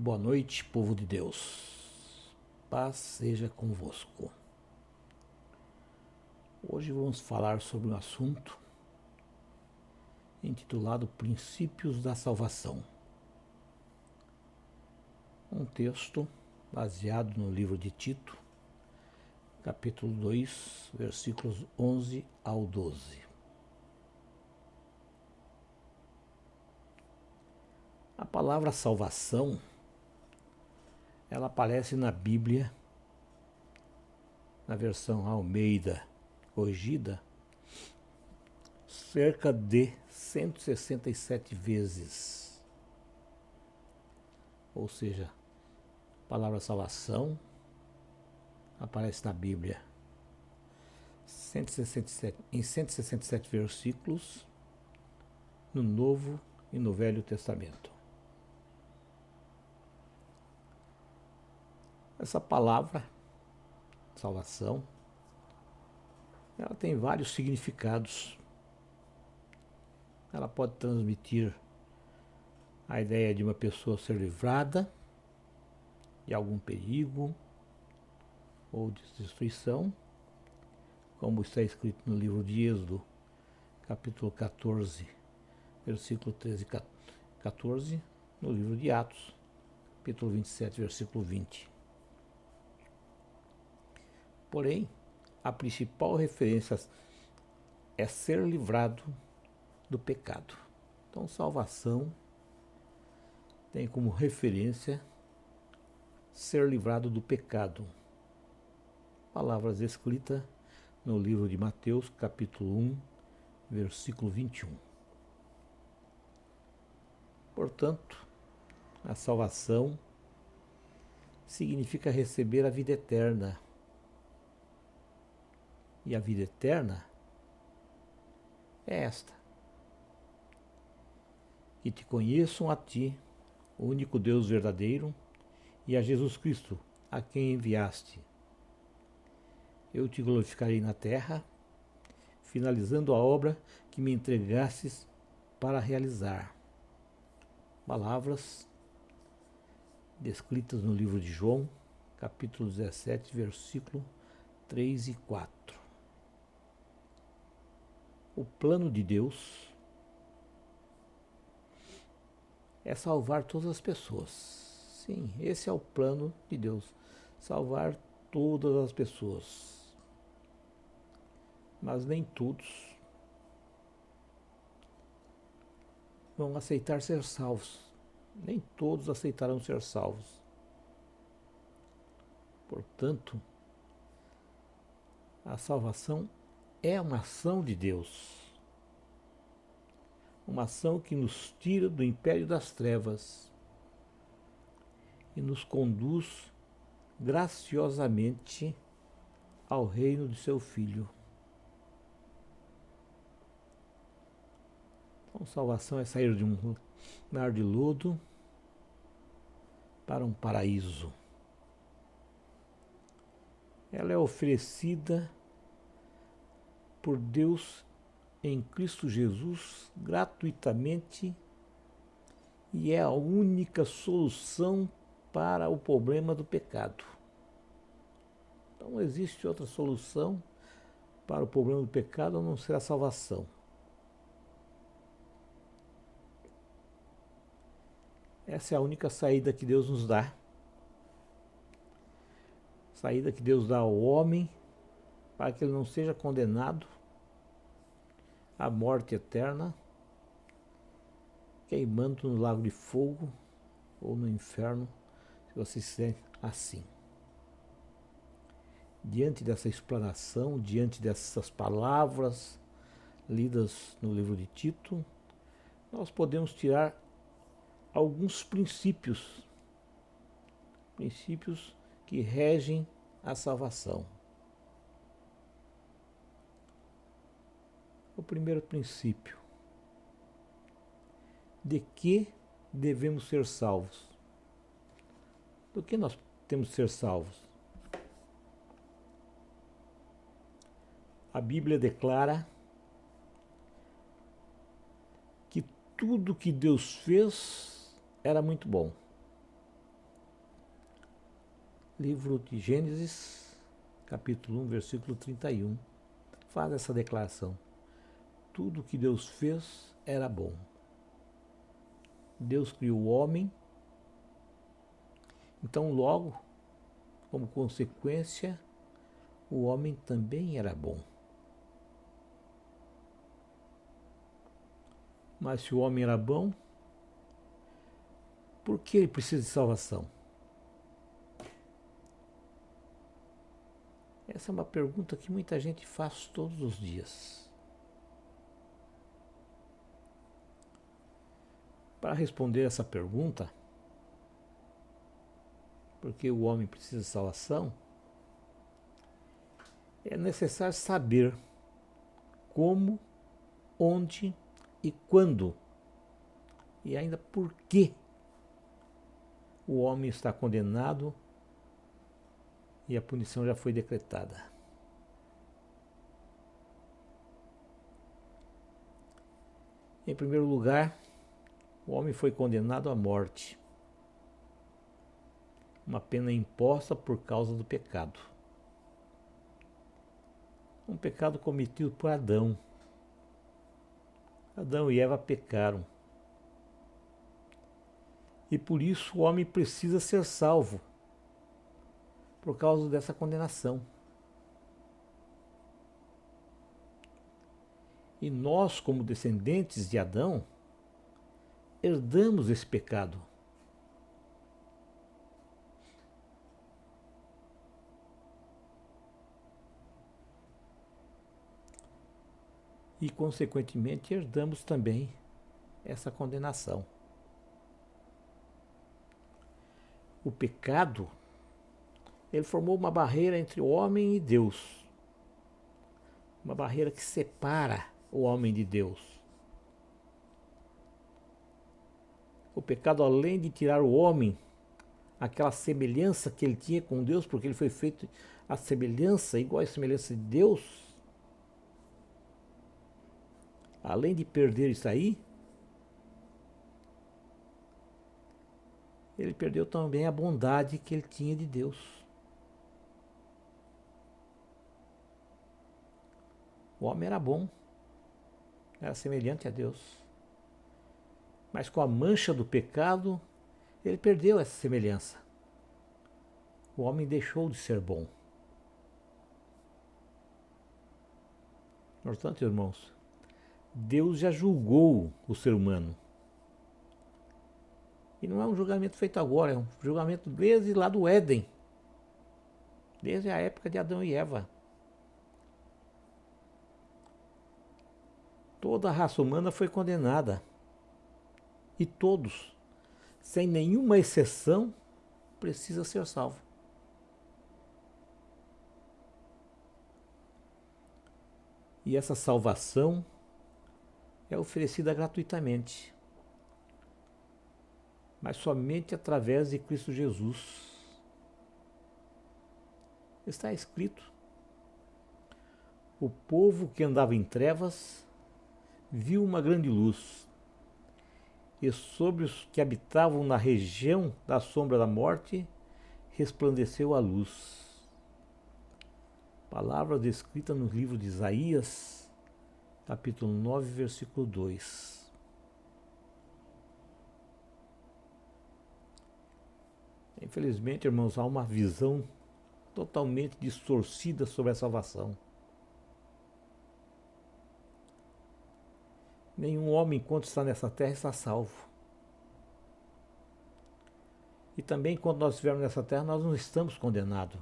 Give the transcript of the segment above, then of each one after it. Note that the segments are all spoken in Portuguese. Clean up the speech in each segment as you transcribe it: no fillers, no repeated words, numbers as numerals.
Boa noite, povo de Deus. Paz seja convosco. Hoje vamos falar sobre um assunto intitulado Princípios da Salvação. Um texto baseado no livro de Tito, capítulo 2, versículos 11 ao 12. A palavra salvação, ela aparece na Bíblia, na versão Almeida corrigida, cerca de 167 vezes. Ou seja, a palavra salvação aparece na Bíblia 167, em 167 versículos no Novo e no Velho Testamento. Essa palavra, salvação, ela tem vários significados. Ela pode transmitir a ideia de uma pessoa ser livrada de algum perigo ou de destruição, como está escrito no livro de Êxodo, capítulo 14, versículo 13 e 14, no livro de Atos, capítulo 27, versículo 20. Porém, a principal referência é ser livrado do pecado. Então, salvação tem como referência ser livrado do pecado. Palavras escritas no livro de Mateus, capítulo 1, versículo 21. Portanto, a salvação significa receber a vida eterna. E a vida eterna é esta: que te conheçam a ti, o único Deus verdadeiro, e a Jesus Cristo, a quem enviaste. Eu te glorificarei na terra, finalizando a obra que me entregastes para realizar. Palavras descritas no livro de João, capítulo 17, versículo 3 e 4. O plano de Deus é salvar todas as pessoas. Sim, esse é o plano de Deus, salvar todas as pessoas. Mas nem todos vão aceitar ser salvos. Nem todos aceitarão ser salvos. Portanto, a salvação é uma ação de Deus. Uma ação que nos tira do império das trevas e nos conduz graciosamente ao reino de seu Filho. Então, salvação é sair de um mar de lodo para um paraíso. Ela é oferecida por Deus em Cristo Jesus gratuitamente e é a única solução para o problema do pecado. Então não existe outra solução para o problema do pecado a não ser a salvação. Essa é a única saída que Deus nos dá. Saída que Deus dá ao homem para que ele não seja condenado à morte eterna, queimando no lago de fogo ou no inferno, se você se sente assim. Diante dessa explanação, diante dessas palavras lidas no livro de Tito, nós podemos tirar alguns princípios que regem a salvação. O primeiro princípio: de que devemos ser salvos? Do que nós temos que ser salvos? A Bíblia declara que tudo que Deus fez era muito bom. Livro de Gênesis, capítulo 1, versículo 31, faz essa declaração: tudo que Deus fez era bom. Deus criou o homem, então logo, como consequência, o homem também era bom. Mas se o homem era bom, por que ele precisa de salvação? Essa é uma pergunta que muita gente faz todos os dias. Para responder essa pergunta, porque o homem precisa de salvação, é necessário saber como, onde e quando, e ainda por que o homem está condenado e a punição já foi decretada. Em primeiro lugar, o homem foi condenado à morte, uma pena imposta por causa do pecado. Um pecado cometido por Adão. Adão e Eva pecaram. E por isso o homem precisa ser salvo, por causa dessa condenação. E nós, como descendentes de Adão, herdamos esse pecado. E, consequentemente, herdamos também essa condenação. O pecado, ele formou uma barreira entre o homem e Deus. Uma barreira que separa o homem de Deus. O pecado, além de tirar o homem aquela semelhança que ele tinha com Deus, porque ele foi feito a semelhança, igual a semelhança de Deus, além de perder isso aí, ele perdeu também a bondade que ele tinha de Deus. O homem era bom, era semelhante a Deus. Mas com a mancha do pecado, ele perdeu essa semelhança. O homem deixou de ser bom. Portanto, irmãos, Deus já julgou o ser humano. E não é um julgamento feito agora, é um julgamento desde lá do Éden. Desde a época de Adão e Eva. Toda a raça humana foi condenada. E todos, sem nenhuma exceção, precisam ser salvos. E essa salvação é oferecida gratuitamente, mas somente através de Cristo Jesus. Está escrito: o povo que andava em trevas viu uma grande luz, e sobre os que habitavam na região da sombra da morte resplandeceu a luz. Palavra descrita no livro de Isaías, capítulo 9, versículo 2. Infelizmente, irmãos, há uma visão totalmente distorcida sobre a salvação. Nenhum homem, enquanto está nessa terra, está salvo. E também, enquanto nós estivermos nessa terra, nós não estamos condenados.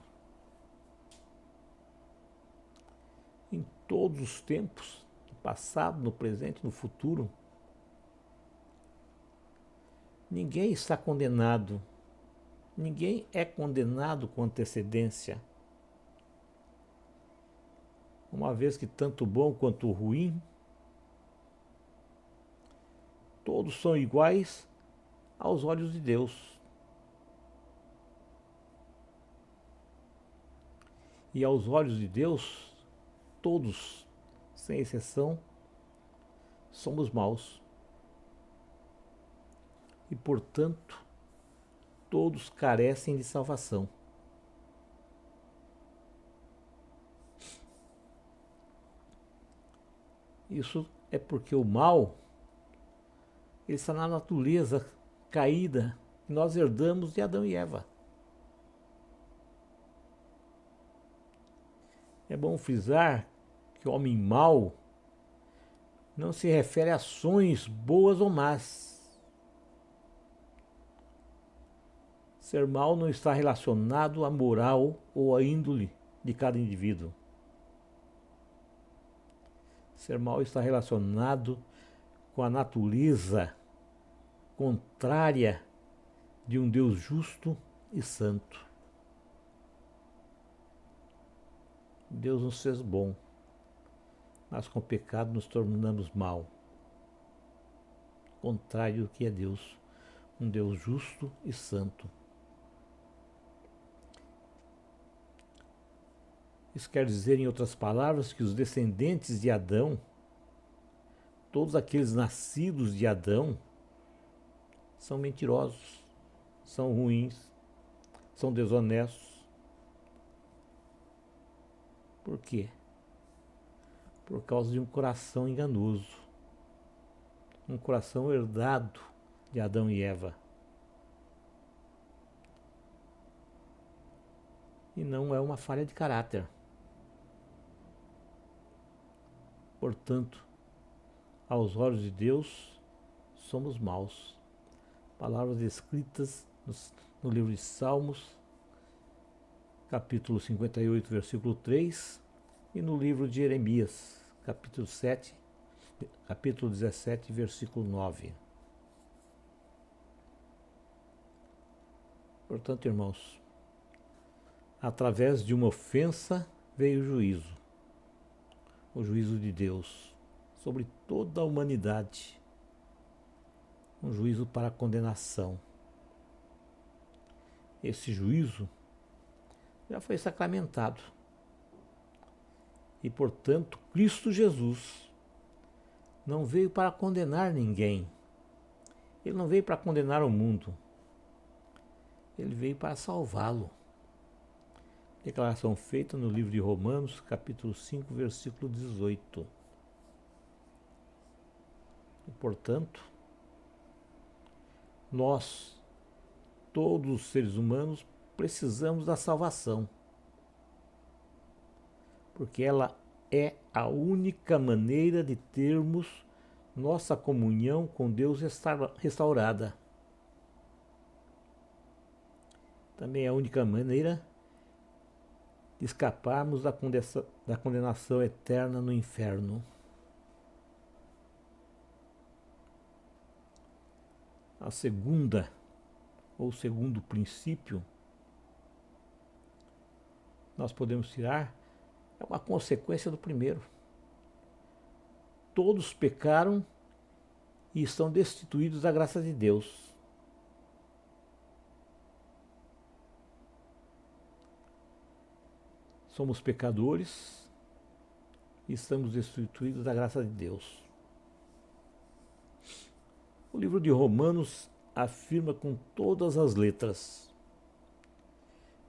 Em todos os tempos, no passado, no presente, no futuro, ninguém está condenado. Ninguém é condenado com antecedência. Uma vez que tanto o bom quanto o ruim, todos são iguais aos olhos de Deus. E aos olhos de Deus, todos, sem exceção, somos maus. E, portanto, todos carecem de salvação. Isso é porque o mal ele está na natureza caída que nós herdamos de Adão e Eva. É bom frisar que o homem mau não se refere a ações boas ou más. Ser mau não está relacionado à moral ou à índole de cada indivíduo. Ser mau está relacionado com a natureza contrária de um Deus justo e santo. Deus nos fez bom, mas com o pecado nos tornamos mal. Contrário do que é Deus, um Deus justo e santo. Isso quer dizer, em outras palavras, que os descendentes de Adão, todos aqueles nascidos de Adão, são mentirosos, são ruins, são desonestos. Por quê? Por causa de um coração enganoso, um coração herdado de Adão e Eva. E não é uma falha de caráter. Portanto, aos olhos de Deus, somos maus. Palavras escritas no livro de Salmos, capítulo 58, versículo 3, e no livro de Jeremias, capítulo 17, versículo 9. Portanto, irmãos, através de uma ofensa veio o juízo de Deus sobre toda a humanidade, um juízo para a condenação. Esse juízo já foi sacramentado e, portanto, Cristo Jesus não veio para condenar ninguém. Ele não veio para condenar o mundo. Ele veio para salvá-lo. Declaração feita no livro de Romanos, capítulo 5, versículo 18. E, portanto, nós, todos os seres humanos, precisamos da salvação. Porque ela é a única maneira de termos nossa comunhão com Deus restaurada. Também é a única maneira de escaparmos da condenação eterna no inferno. A segunda, ou segundo princípio, nós podemos tirar, é uma consequência do primeiro. Todos pecaram e estão destituídos da graça de Deus. Somos pecadores e estamos destituídos da graça de Deus. O livro de Romanos afirma com todas as letras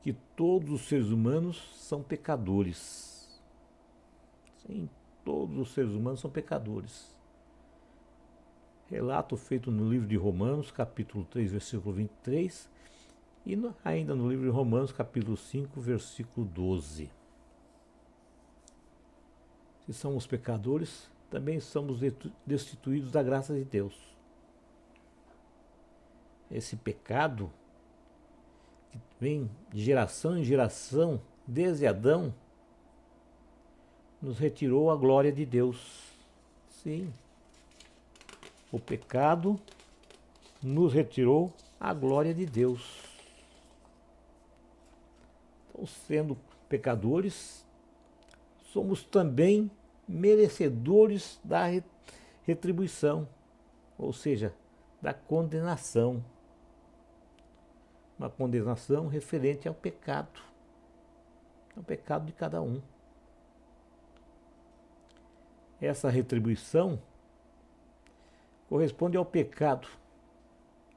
que todos os seres humanos são pecadores. Sim, todos os seres humanos são pecadores. Relato feito no livro de Romanos, capítulo 3, versículo 23, e ainda no livro de Romanos, capítulo 5, versículo 12. Se somos pecadores, também somos destituídos da graça de Deus. Esse pecado, que vem de geração em geração, desde Adão, nos retirou a glória de Deus. Sim, o pecado nos retirou a glória de Deus. Então, sendo pecadores, somos também merecedores da retribuição, ou seja, da condenação. Uma condenação referente ao pecado de cada um. Essa retribuição corresponde ao pecado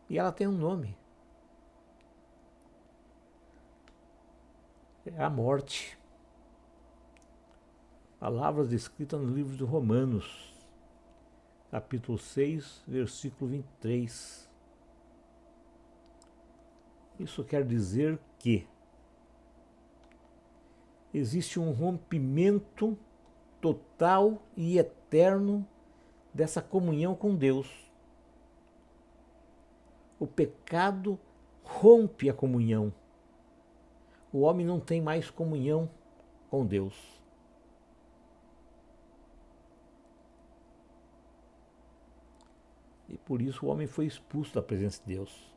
e ela tem um nome. É a morte. Palavras descritas no livro de Romanos. capítulo 6, versículo 23. Isso quer dizer que existe um rompimento total e eterno dessa comunhão com Deus. O pecado rompe a comunhão. O homem não tem mais comunhão com Deus. E por isso o homem foi expulso da presença de Deus.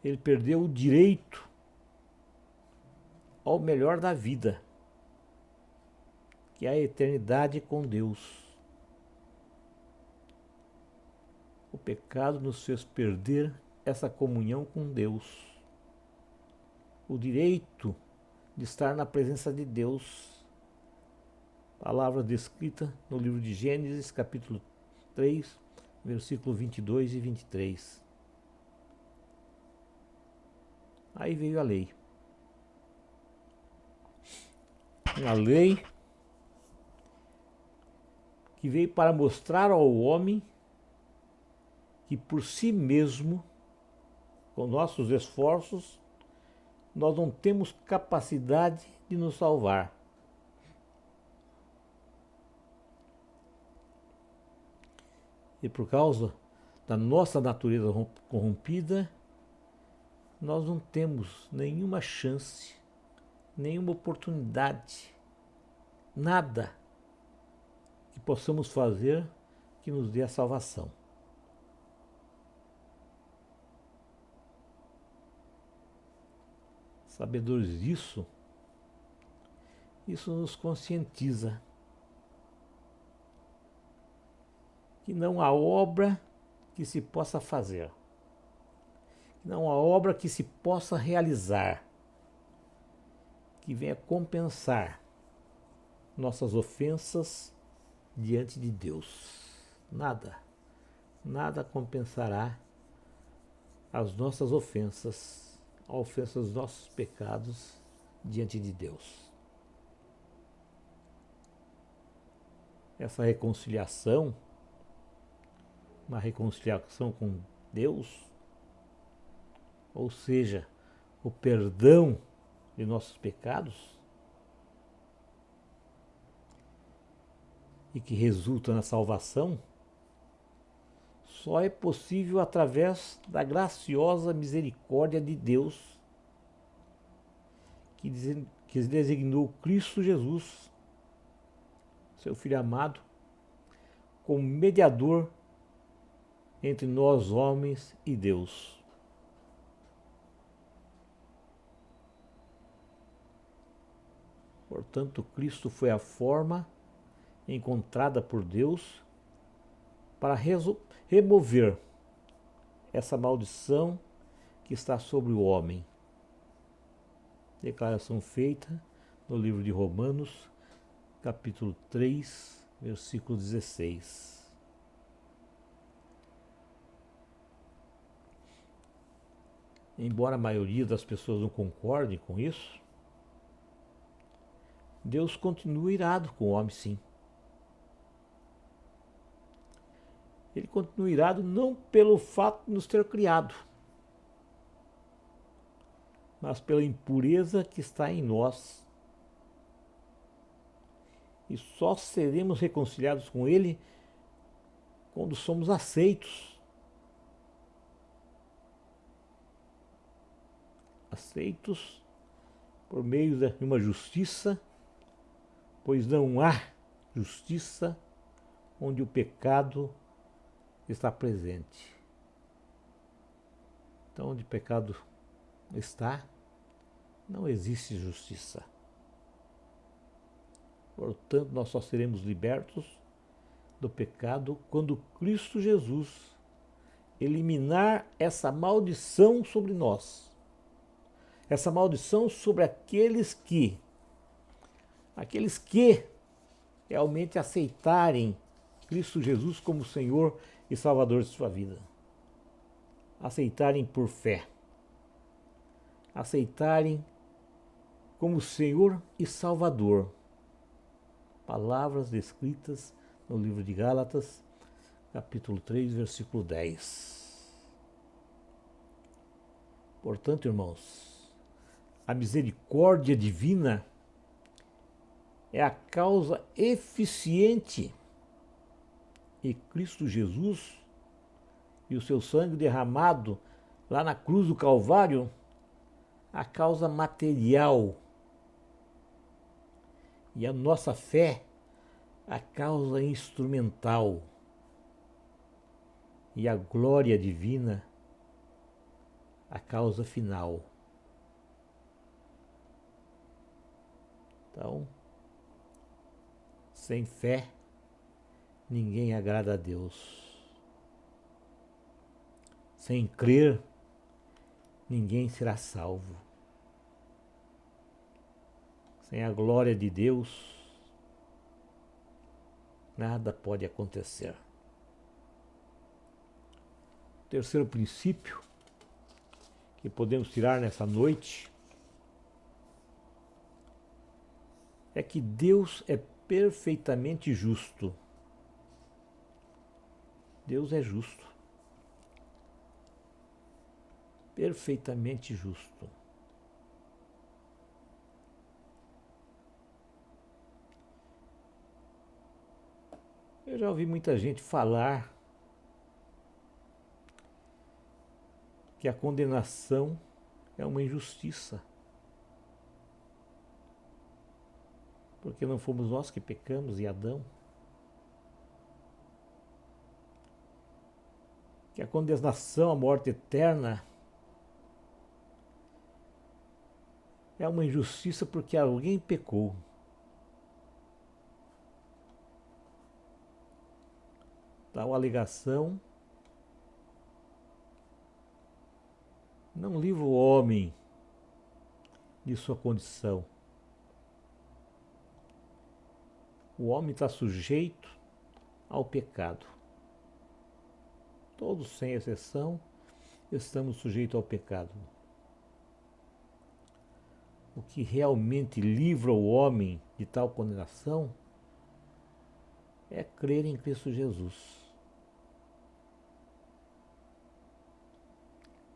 Ele perdeu o direito ao melhor da vida, que é a eternidade com Deus. O pecado nos fez perder essa comunhão com Deus. O direito de estar na presença de Deus. Palavra descrita no livro de Gênesis, capítulo 3, versículo 22 e 23. Aí veio a lei. Uma lei que veio para mostrar ao homem que por si mesmo, com nossos esforços, nós não temos capacidade de nos salvar. E por causa da nossa natureza corrompida, nós não temos nenhuma chance, nenhuma oportunidade, nada que possamos fazer que nos dê a salvação. Sabedores disso, isso nos conscientiza que não há obra que se possa fazer, que não há obra que se possa realizar, que venha compensar nossas ofensas diante de Deus. Nada, nada compensará as nossas ofensas, a ofensa dos nossos pecados diante de Deus. Essa reconciliação, uma reconciliação com Deus, ou seja, o perdão de nossos pecados, e que resulta na salvação, só é possível através da graciosa misericórdia de Deus, que designou Cristo Jesus, seu Filho amado, como mediador entre nós homens e Deus. Portanto, Cristo foi a forma encontrada por Deus para remover essa maldição que está sobre o homem. Declaração feita no livro de Romanos, capítulo 3, versículo 16. Embora a maioria das pessoas não concorde com isso, Deus continua irado com o homem, sim. Ele continua irado não pelo fato de nos ter criado, mas pela impureza que está em nós. E só seremos reconciliados com Ele quando somos aceitos. Aceitos por meio de uma justiça, pois não há justiça onde o pecado está presente. Então, onde o pecado está, não existe justiça. Portanto, nós só seremos libertos do pecado quando Cristo Jesus eliminar essa maldição sobre nós. Essa maldição sobre aqueles que realmente aceitarem Cristo Jesus como Senhor e Salvador de sua vida. Aceitarem por fé. Aceitarem como Senhor e Salvador. Palavras descritas no livro de Gálatas, capítulo 3, versículo 10. Portanto, irmãos, a misericórdia divina é a causa eficiente e Cristo Jesus e o seu sangue derramado lá na cruz do Calvário, a causa material, e a nossa fé, a causa instrumental, e a glória divina, a causa final. Então, sem fé, ninguém agrada a Deus. Sem crer, ninguém será salvo. Sem a glória de Deus, nada pode acontecer. O terceiro princípio que podemos tirar nessa noite é que Deus é perfeitamente justo. Deus é justo. Perfeitamente justo. Eu já ouvi muita gente falar que a condenação é uma injustiça. Porque não fomos nós que pecamos e Adão. Que a condenação à morte eterna é uma injustiça porque alguém pecou. Tal alegação não livra o homem de sua condição. O homem está sujeito ao pecado. Todos, sem exceção, estamos sujeitos ao pecado. O que realmente livra o homem de tal condenação é crer em Cristo Jesus.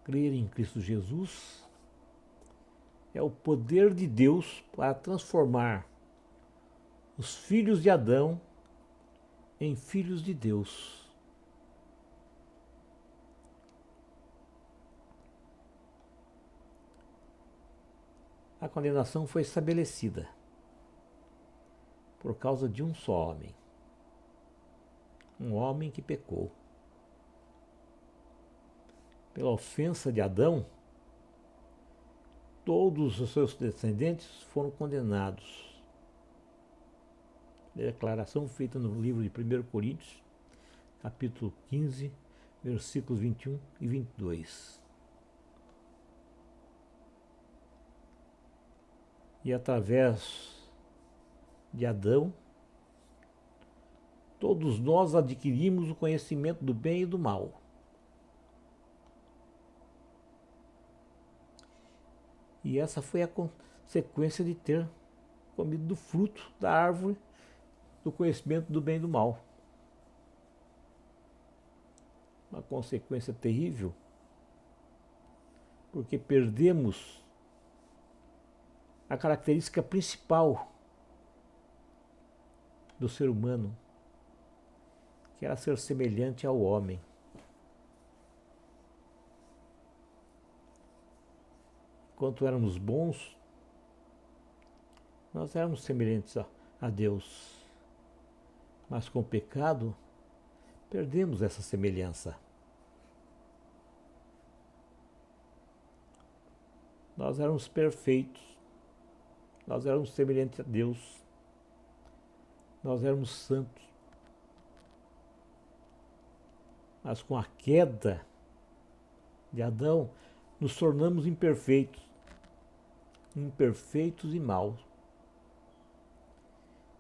Crer em Cristo Jesus é o poder de Deus para transformar os filhos de Adão em filhos de Deus. A condenação foi estabelecida por causa de um só homem. Um homem que pecou. Pela ofensa de Adão, todos os seus descendentes foram condenados. Declaração feita no livro de 1 Coríntios, capítulo 15, versículos 21 e 22. E através de Adão, todos nós adquirimos o conhecimento do bem e do mal. E essa foi a consequência de ter comido do fruto da árvore do conhecimento do bem e do mal. Uma consequência terrível, porque perdemos a característica principal do ser humano, que era ser semelhante ao homem. Enquanto éramos bons, nós éramos semelhantes a Deus. Mas com o pecado, perdemos essa semelhança. Nós éramos perfeitos. Nós éramos semelhantes a Deus. Nós éramos santos. Mas com a queda de Adão, nos tornamos imperfeitos. Imperfeitos e maus.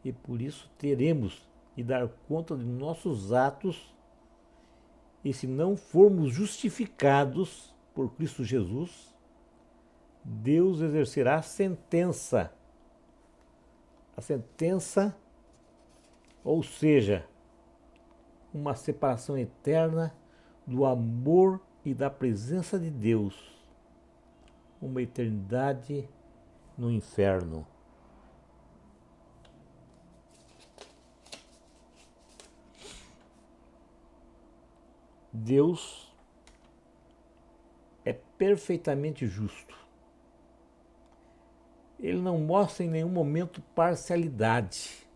E por isso teremos de dar conta de nossos atos, e se não formos justificados por Cristo Jesus, Deus exercerá a sentença. A sentença, ou seja, uma separação eterna do amor e da presença de Deus, uma eternidade no inferno. Deus é perfeitamente justo. Ele não mostra em nenhum momento parcialidade.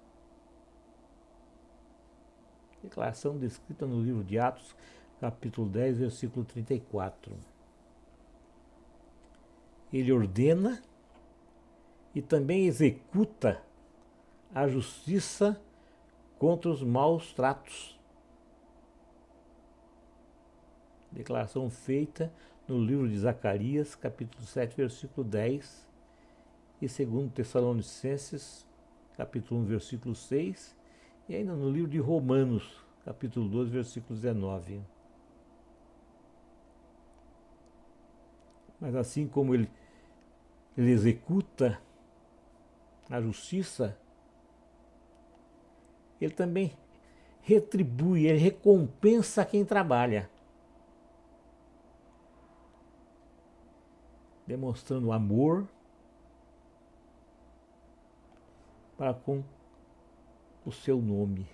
Declaração descrita no livro de Atos, capítulo 10, versículo 34. Ele ordena e também executa a justiça contra os maus tratos. Declaração feita no livro de Zacarias, capítulo 7, versículo 10, e 2 Tessalonicenses, capítulo 1, versículo 6, e ainda no livro de Romanos, capítulo 12, versículo 19. Mas assim como ele executa a justiça, ele também retribui, ele recompensa quem trabalha, demonstrando amor para com o seu nome.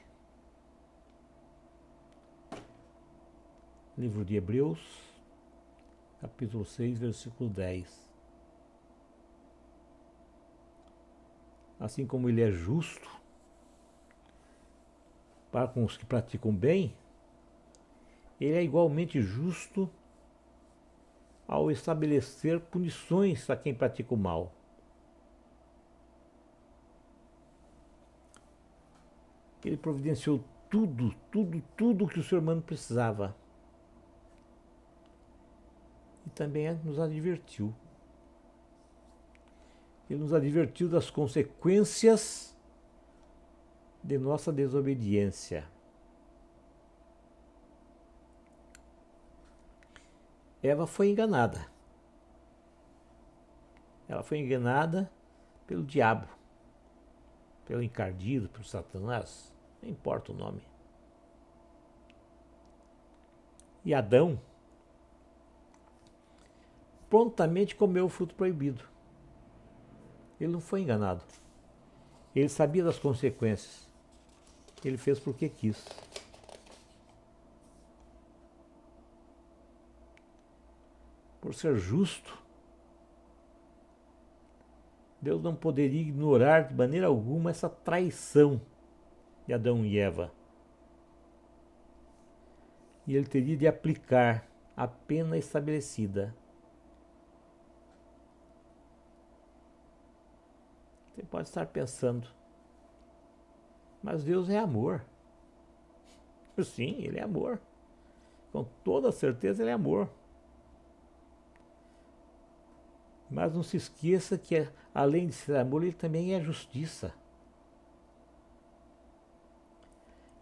Livro de Hebreus, capítulo 6, versículo 10. Assim como ele é justo para com os que praticam bem, ele é igualmente justo ao estabelecer punições a quem pratica o mal. Ele providenciou tudo que o ser humano precisava. E também nos advertiu. Ele nos advertiu das consequências de nossa desobediência. Eva foi enganada. Ela foi enganada pelo diabo, pelo encardido, por Satanás, não importa o nome. E Adão prontamente comeu o fruto proibido. Ele não foi enganado. Ele sabia das consequências. Ele fez porque quis. Por ser justo, Deus não poderia ignorar de maneira alguma essa traição de Adão e Eva. E ele teria de aplicar a pena estabelecida. Você pode estar pensando, mas Deus é amor. Sim, ele é amor. Com toda certeza ele é amor. Mas não se esqueça que, além de ser amor, ele também é justiça.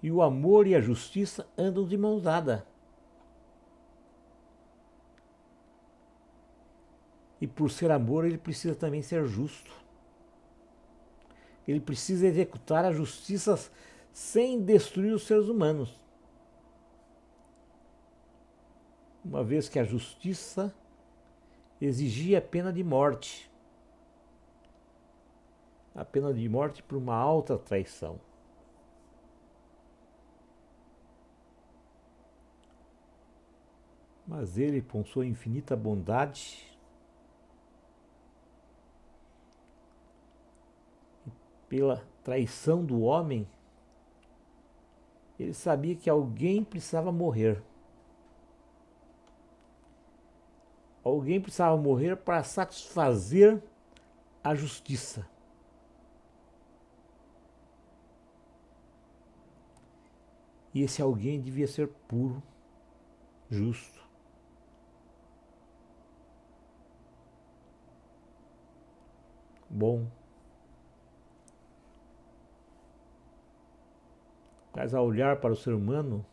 E o amor e a justiça andam de mãos dadas. E por ser amor, ele precisa também ser justo. Ele precisa executar a justiça sem destruir os seres humanos. Uma vez que a justiça exigia a pena de morte. A pena de morte por uma alta traição. Mas ele, com sua infinita bondade, pela traição do homem, ele sabia que alguém precisava morrer. Alguém precisava morrer para satisfazer a justiça. E esse alguém devia ser puro, justo. Bom. Mas ao olhar para o ser humano,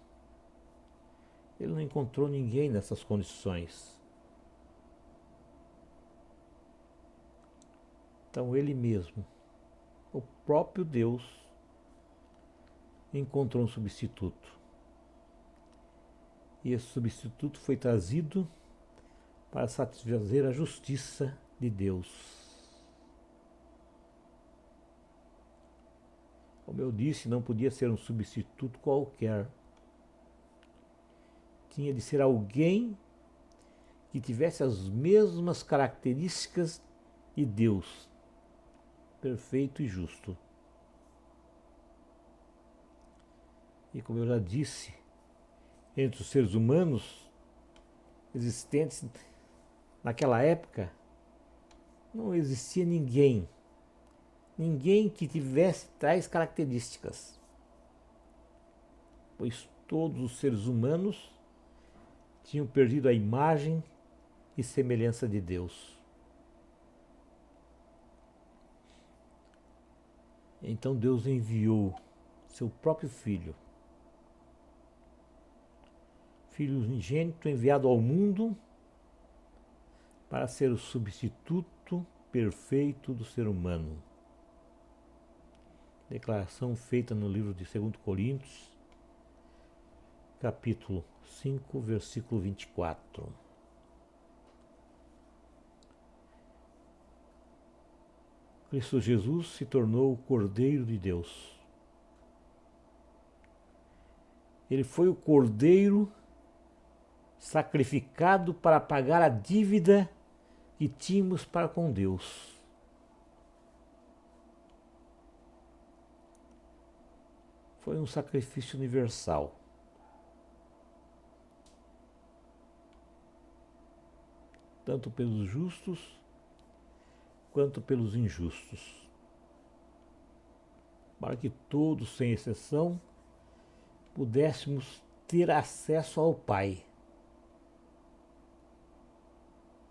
ele não encontrou ninguém nessas condições. Então ele mesmo, o próprio Deus, encontrou um substituto. E esse substituto foi trazido para satisfazer a justiça de Deus. Como eu disse, não podia ser um substituto qualquer. Tinha de ser alguém que tivesse as mesmas características de Deus, perfeito e justo. E como eu já disse, entre os seres humanos existentes naquela época, não existia ninguém que tivesse tais características, pois todos os seres humanos tinham perdido a imagem e semelhança de Deus. Então Deus enviou seu próprio Filho, Filho unigênito enviado ao mundo para ser o substituto perfeito do ser humano. Declaração feita no livro de 2 Coríntios, capítulo 5, versículo 24. Cristo Jesus se tornou o Cordeiro de Deus. Ele foi o Cordeiro sacrificado para pagar a dívida que tínhamos para com Deus. Foi um sacrifício universal. Tanto pelos justos quanto pelos injustos. Para que todos, sem exceção, pudéssemos ter acesso ao Pai.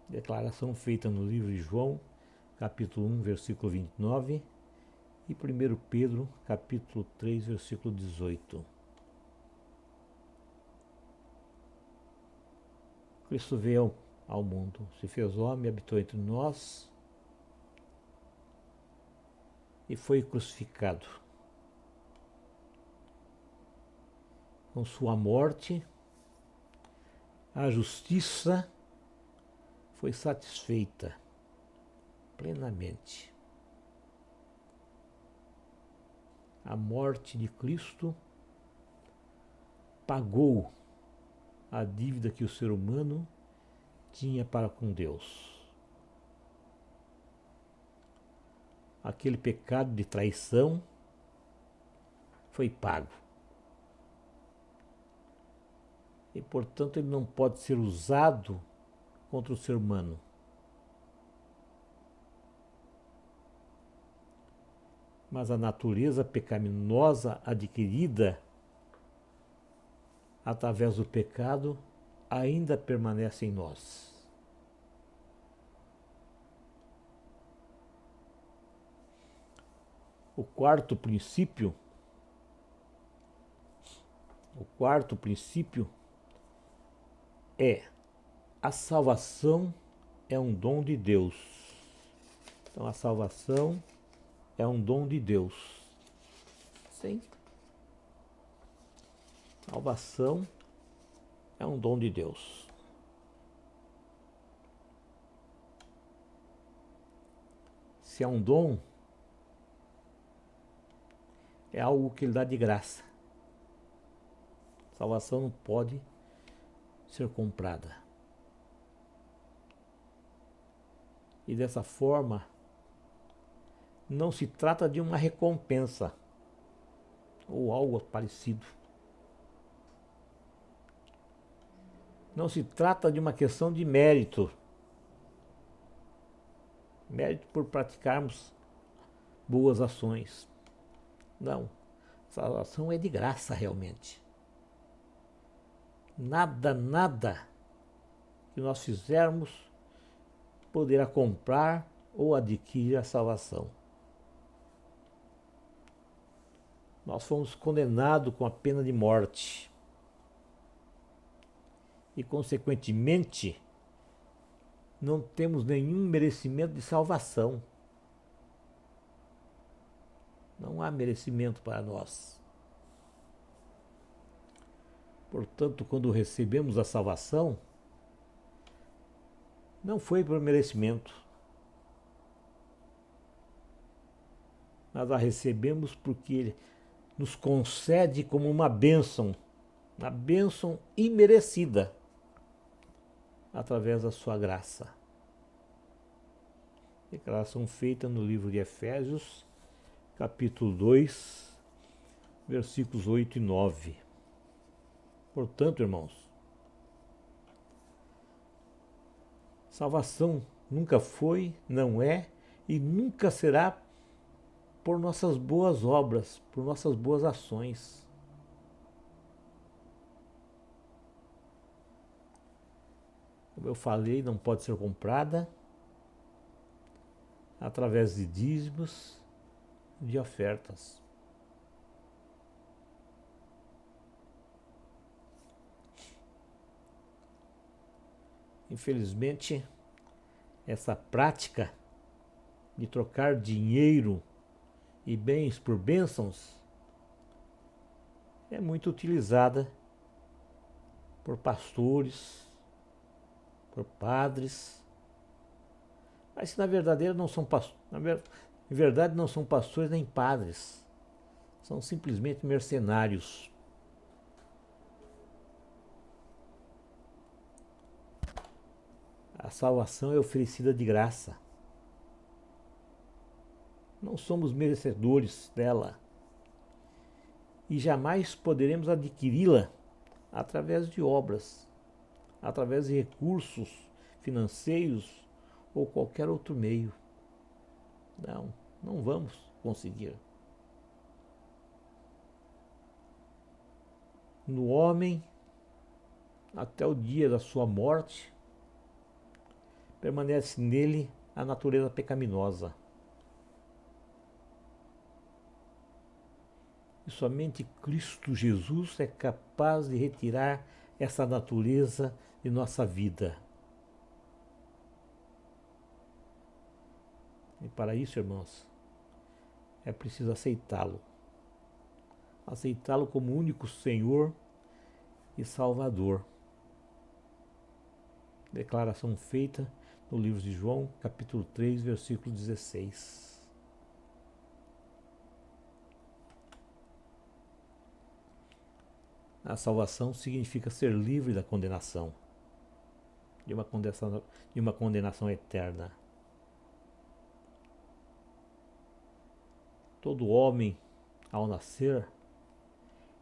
Declaração feita no livro de João, capítulo 1, versículo 29, e 1 Pedro, capítulo 3, versículo 18. Cristo veio ao mundo, se fez homem, habitou entre nós e foi crucificado. Com sua morte, a justiça foi satisfeita plenamente. A morte de Cristo pagou a dívida que o ser humano tinha para com Deus. Aquele pecado de traição foi pago. E, portanto, ele não pode ser usado contra o ser humano. Mas a natureza pecaminosa adquirida através do pecado ainda permanece em nós. O quarto princípio é: a salvação é um dom de Deus. Então, a salvação é um dom de Deus. Sim. Salvação é um dom de Deus. Se é um dom, é algo que ele dá de graça. Salvação não pode ser comprada. E dessa forma, não se trata de uma recompensa ou algo parecido. Não se trata de uma questão de mérito. Mérito por praticarmos boas ações. Não. Salvação é de graça realmente. Nada que nós fizermos poderá comprar ou adquirir a salvação. Nós fomos condenados com a pena de morte. E, consequentemente, não temos nenhum merecimento de salvação. Não há merecimento para nós. Portanto, quando recebemos a salvação, não foi por merecimento, nós a recebemos porque Ele nos concede como uma bênção imerecida, através da sua graça. Declaração feita no livro de Efésios, capítulo 2, versículos 8 e 9. Portanto, irmãos, salvação nunca foi, não é e nunca será por nossas boas obras, por nossas boas ações. Como eu falei, não pode ser comprada através de dízimos, de ofertas. Infelizmente, essa prática de trocar dinheiro e bens por bênçãos é muito utilizada por pastores, por padres, mas na verdade não são pastores nem padres, são simplesmente mercenários. A salvação é oferecida de graça. Não somos merecedores dela e jamais poderemos adquiri-la através de obras, através de recursos financeiros ou qualquer outro meio. Não vamos conseguir. No homem, até o dia da sua morte, permanece nele a natureza pecaminosa. E somente Cristo Jesus é capaz de retirar essa natureza de nossa vida. E para isso, irmãos, é preciso aceitá-lo. Aceitá-lo como único Senhor e Salvador. Declaração feita no livro de João, capítulo 3, versículo 16. A salvação significa ser livre da condenação, de uma condenação eterna. Todo homem, ao nascer,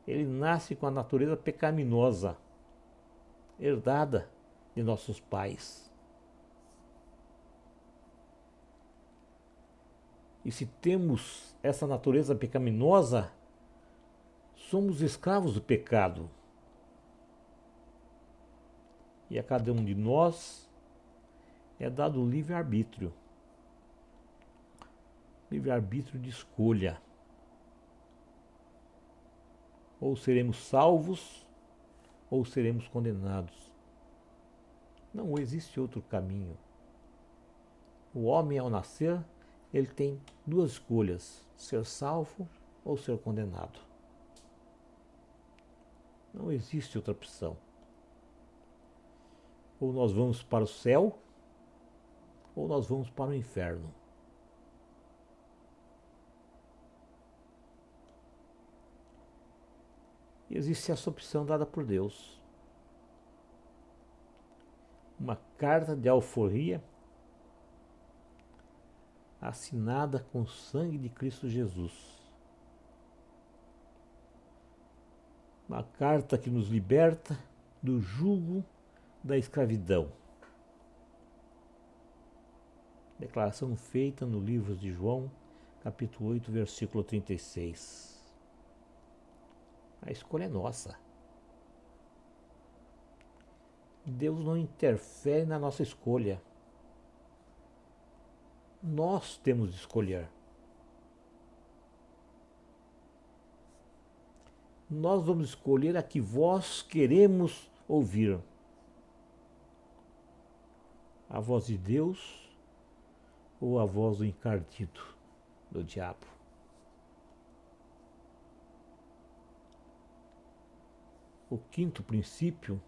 ele nasce com a natureza pecaminosa, herdada de nossos pais. E se temos essa natureza pecaminosa, somos escravos do pecado. E a cada um de nós é dado o livre-arbítrio. Livre-arbítrio de escolha. Ou seremos salvos, ou seremos condenados. Não existe outro caminho. O homem, ao nascer, ele tem duas escolhas: ser salvo ou ser condenado. Não existe outra opção. Ou nós vamos para o céu, ou nós vamos para o inferno. E existe essa opção dada por Deus. Uma carta de alforria assinada com o sangue de Cristo Jesus. Uma carta que nos liberta do jugo da escravidão. Declaração feita no livro de João, capítulo 8, versículo 36. A escolha é nossa. Deus não interfere na nossa escolha. Nós temos de escolher. Nós vamos escolher a que voz queremos ouvir. A voz de Deus ou a voz do encardido, do diabo? o quinto princípio,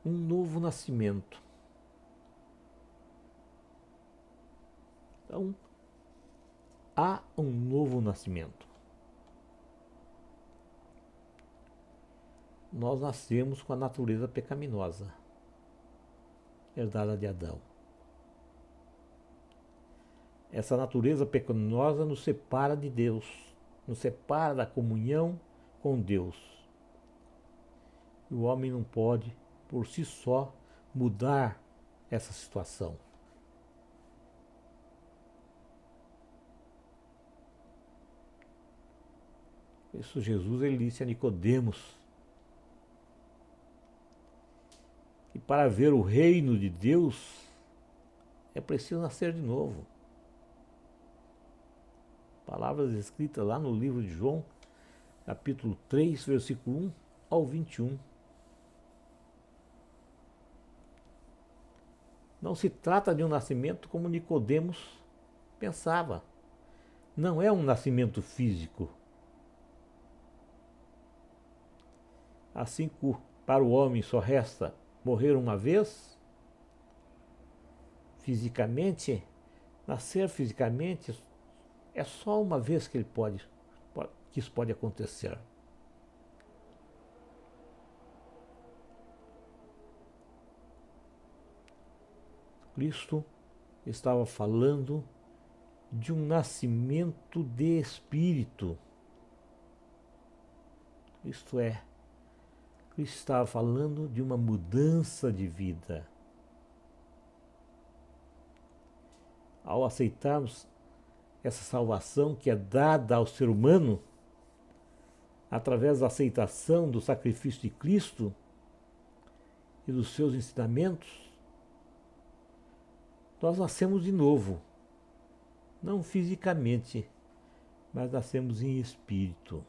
um novo nascimento. Então, há um novo nascimento. Nós nascemos com a natureza pecaminosa, herdada de Adão. Essa natureza pecaminosa nos separa de Deus, nos separa da comunhão com Deus. E o homem não pode, por si só, mudar essa situação. Por isso Jesus ele disse a Nicodemos que para ver o reino de Deus é preciso nascer de novo. Palavras escritas lá no livro de João, capítulo 3, versículo 1 ao 21. Não se trata de um nascimento como Nicodemos pensava. Não é um nascimento físico. Assim que para o homem só resta morrer uma vez, fisicamente, nascer fisicamente, é só uma vez que que isso pode acontecer. Cristo estava falando de um nascimento de espírito. Isto é, Cristo estava falando de uma mudança de vida. Ao aceitarmos essa salvação que é dada ao ser humano, através da aceitação do sacrifício de Cristo e dos seus ensinamentos, nós nascemos de novo, não fisicamente, mas nascemos em espírito.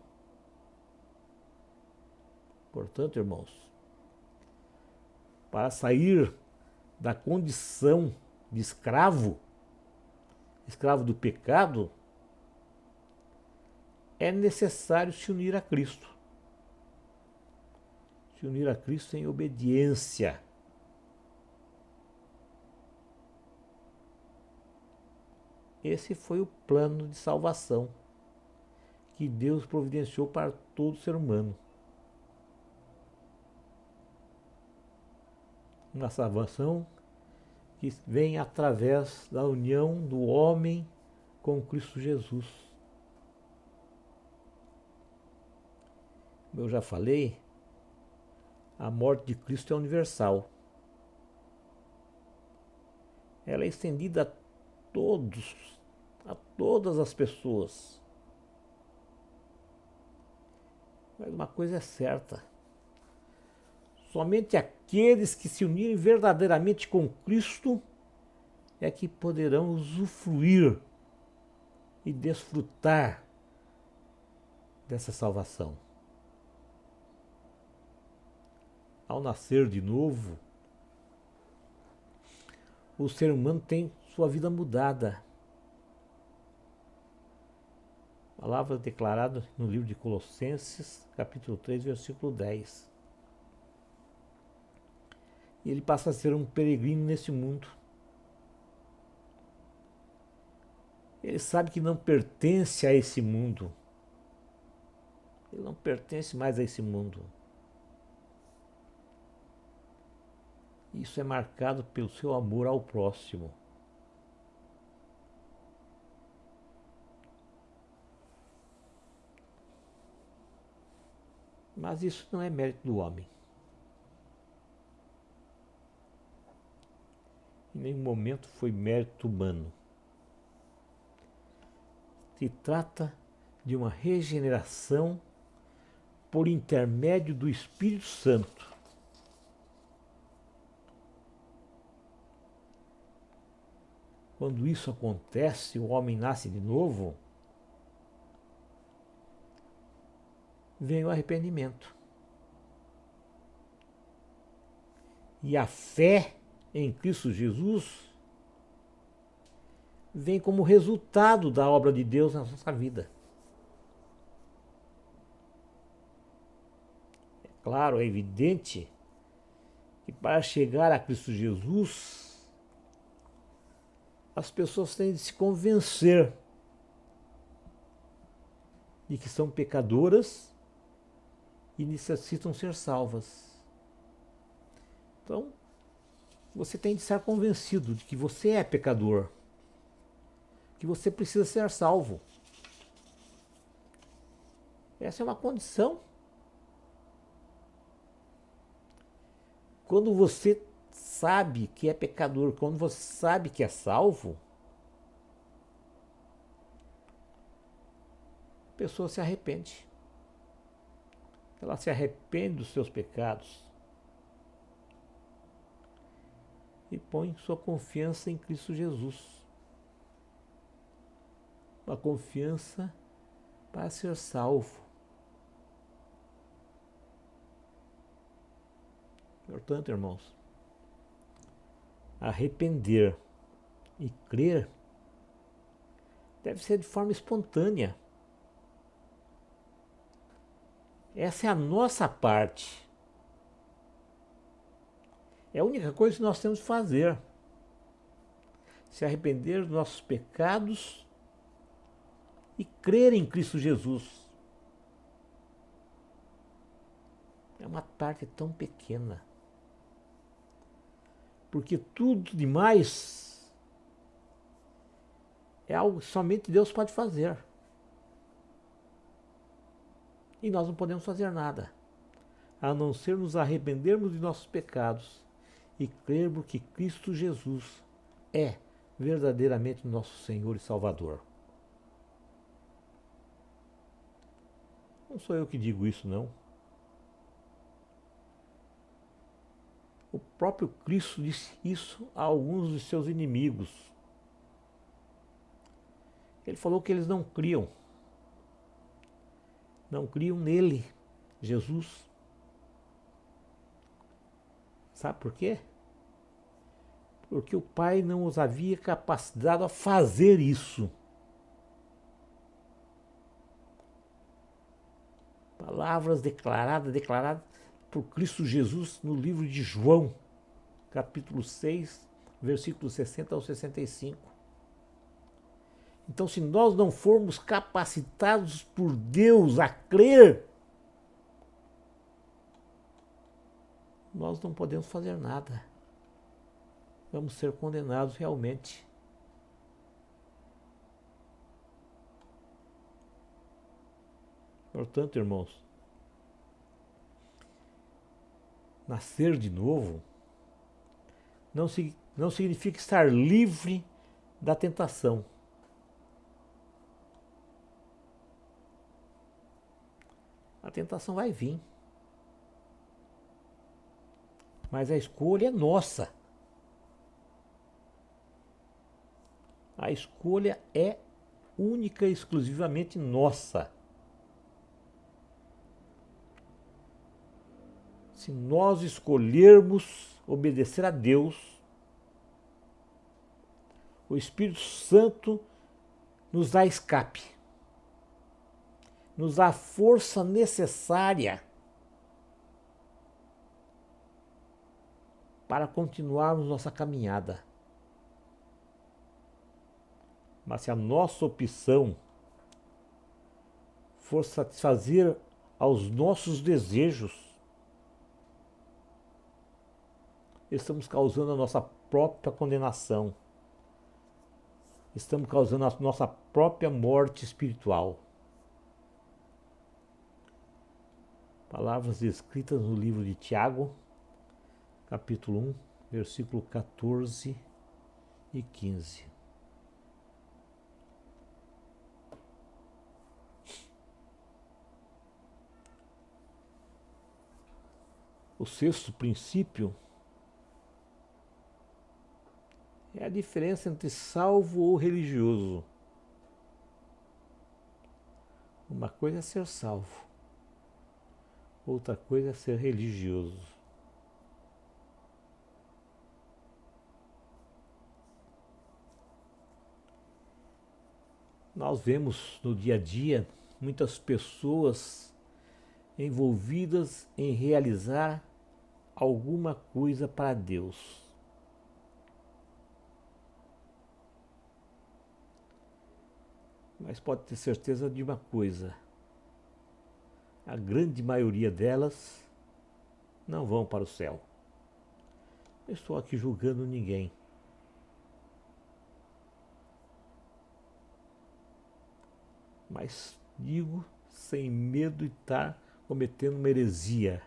Portanto, irmãos, para sair da condição de escravo do pecado, é necessário se unir a Cristo. Se unir a Cristo em obediência. Esse foi o plano de salvação que Deus providenciou para todo ser humano. Uma salvação que vem através da união do homem com Cristo Jesus. Como eu já falei, a morte de Cristo é universal. Ela é estendida a todas as pessoas. Mas uma coisa é certa: somente aqueles que se unirem verdadeiramente com Cristo é que poderão usufruir e desfrutar dessa salvação. Ao nascer de novo, o ser humano tem sua vida mudada. Palavra declarada no livro de Colossenses, capítulo 3, versículo 10. E ele passa a ser um peregrino nesse mundo. Ele sabe que não pertence a esse mundo. Ele não pertence mais a esse mundo. Isso é marcado pelo seu amor ao próximo. Mas isso não é mérito do homem. Em nenhum momento foi mérito humano. Se trata de uma regeneração por intermédio do Espírito Santo. Quando isso acontece, o homem nasce de novo, vem o arrependimento. E a fé em Cristo Jesus vem como resultado da obra de Deus na nossa vida. claro, é evidente que para chegar a Cristo Jesus, as pessoas têm de se convencer de que são pecadoras e necessitam ser salvas. Então, você tem de estar convencido de que você é pecador, que você precisa ser salvo. Essa é uma condição. Quando você sabe que é pecador, quando você sabe que é salvo, a pessoa se arrepende. Ela se arrepende dos seus pecados e põe sua confiança em Cristo Jesus. Uma confiança para ser salvo. Portanto, irmãos, arrepender e crer deve ser de forma espontânea. Essa é a nossa parte. É a única coisa que nós temos de fazer. Se arrepender dos nossos pecados e crer em Cristo Jesus. É uma parte tão pequena. Porque tudo demais é algo que somente Deus pode fazer. E nós não podemos fazer nada, a não ser nos arrependermos de nossos pecados e crermos que Cristo Jesus é verdadeiramente nosso Senhor e Salvador. Não sou eu que digo isso, não. O próprio Cristo disse isso a alguns de seus inimigos. Ele falou que eles não criam nele, Jesus. Sabe por quê? Porque o Pai não os havia capacitado a fazer isso. Palavras declaradas por Cristo Jesus no livro de João, capítulo 6, versículos 60 ao 65. Então, se nós não formos capacitados por Deus a crer, nós não podemos fazer nada. Vamos ser condenados realmente. Portanto, irmãos, nascer de novo não significa estar livre da tentação. A tentação vai vir. Mas a escolha é nossa. A escolha é única e exclusivamente nossa. Se nós escolhermos obedecer a Deus, o Espírito Santo nos dá escape, nos dá a força necessária para continuarmos nossa caminhada. Mas se a nossa opção for satisfazer aos nossos desejos, estamos causando a nossa própria condenação. Estamos causando a nossa própria morte espiritual. Palavras escritas no livro de Tiago, capítulo 1, versículo 14 e 15. O sexto princípio é a diferença entre salvo ou religioso. Uma coisa é ser salvo, outra coisa é ser religioso. Nós vemos no dia a dia muitas pessoas envolvidas em realizar alguma coisa para Deus. Mas pode ter certeza de uma coisa: a grande maioria delas não vão para o céu. Não estou aqui julgando ninguém. Mas digo sem medo de estar cometendo uma heresia.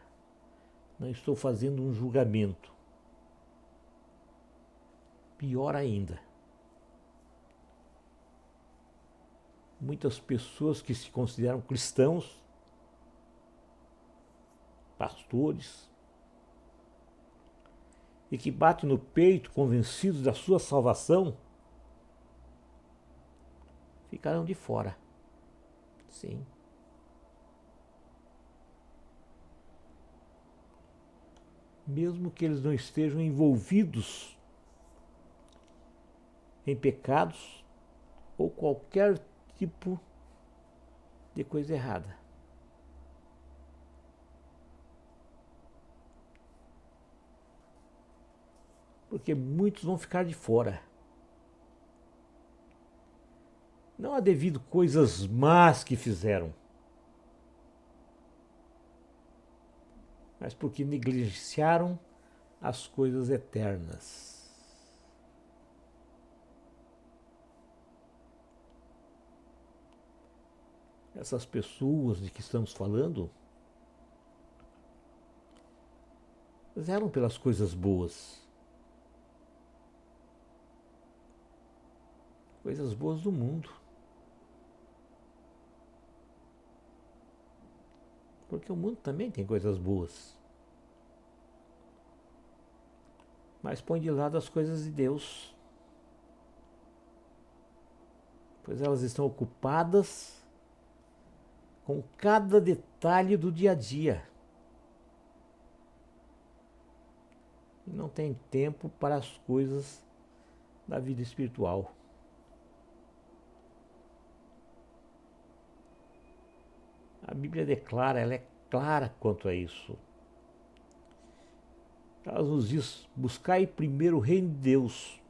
Não estou fazendo um julgamento. Pior ainda, muitas pessoas que se consideram cristãos, pastores, e que batem no peito convencidos da sua salvação, ficarão de fora. Sim. Mesmo que eles não estejam envolvidos em pecados ou qualquer tipo de coisa errada. Porque muitos vão ficar de fora. Não há devido coisas más que fizeram, mas porque negligenciaram as coisas eternas. Essas pessoas de que estamos falando zelam pelas coisas boas. Coisas boas do mundo. Porque o mundo também tem coisas boas. Mas põe de lado as coisas de Deus. Pois elas estão ocupadas com cada detalhe do dia a dia. E não tem tempo para as coisas da vida espiritual. A Bíblia declara, ela é clara quanto a isso. Ela nos diz: buscai primeiro o reino de Deus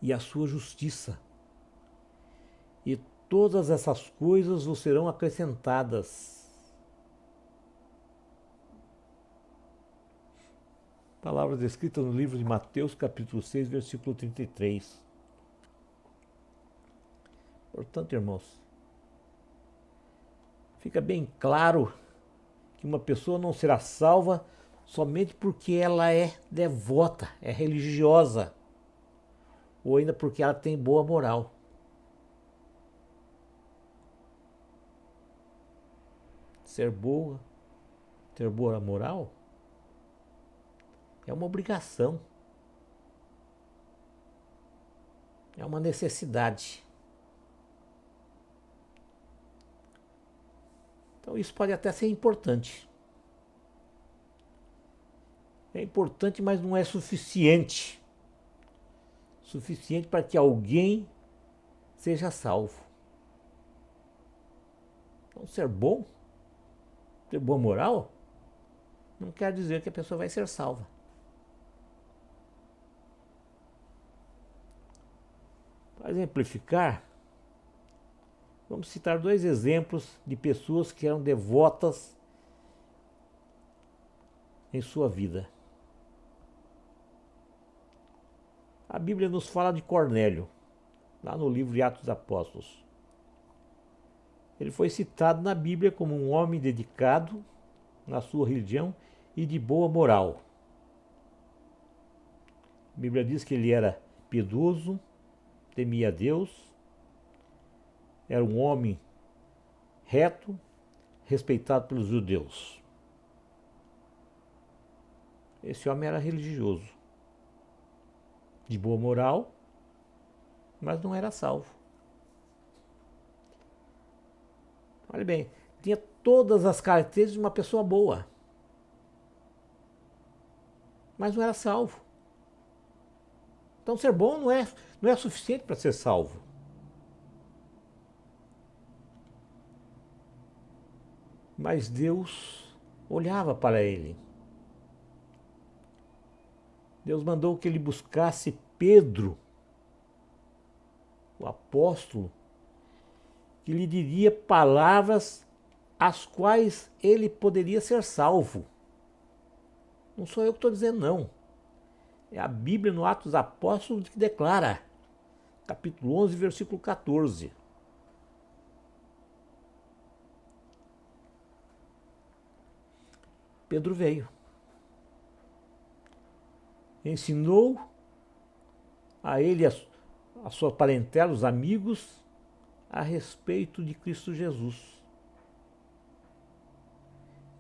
e a sua justiça, e todas essas coisas vos serão acrescentadas. Palavras escritas no livro de Mateus, capítulo 6, versículo 33. Portanto, irmãos, fica bem claro que uma pessoa não será salva somente porque ela é devota, é religiosa, ou ainda porque ela tem boa moral. Ser boa, ter boa moral, é uma obrigação, é uma necessidade. Então isso pode até ser importante. É importante, mas não é suficiente. Suficiente para que alguém seja salvo. Então ser bom, ter boa moral, não quer dizer que a pessoa vai ser salva. Para exemplificar, vamos citar 2 exemplos de pessoas que eram devotas em sua vida. A Bíblia nos fala de Cornélio, lá no livro de Atos dos Apóstolos. Ele foi citado na Bíblia como um homem dedicado na sua religião e de boa moral. A Bíblia diz que ele era piedoso, temia a Deus, era um homem reto, respeitado pelos judeus. Esse homem era religioso, de boa moral, mas não era salvo. Olha bem, tinha todas as características de uma pessoa boa, mas não era salvo. Então ser bom não é suficiente para ser salvo. Mas Deus olhava para ele. Deus mandou que ele buscasse Pedro, o apóstolo, que lhe diria palavras as quais ele poderia ser salvo. Não sou eu que estou dizendo, não. É a Bíblia no Atos dos Apóstolos que declara, capítulo 11, versículo 14. Pedro veio. Ensinou a ele, a sua parentela, os amigos, a respeito de Cristo Jesus.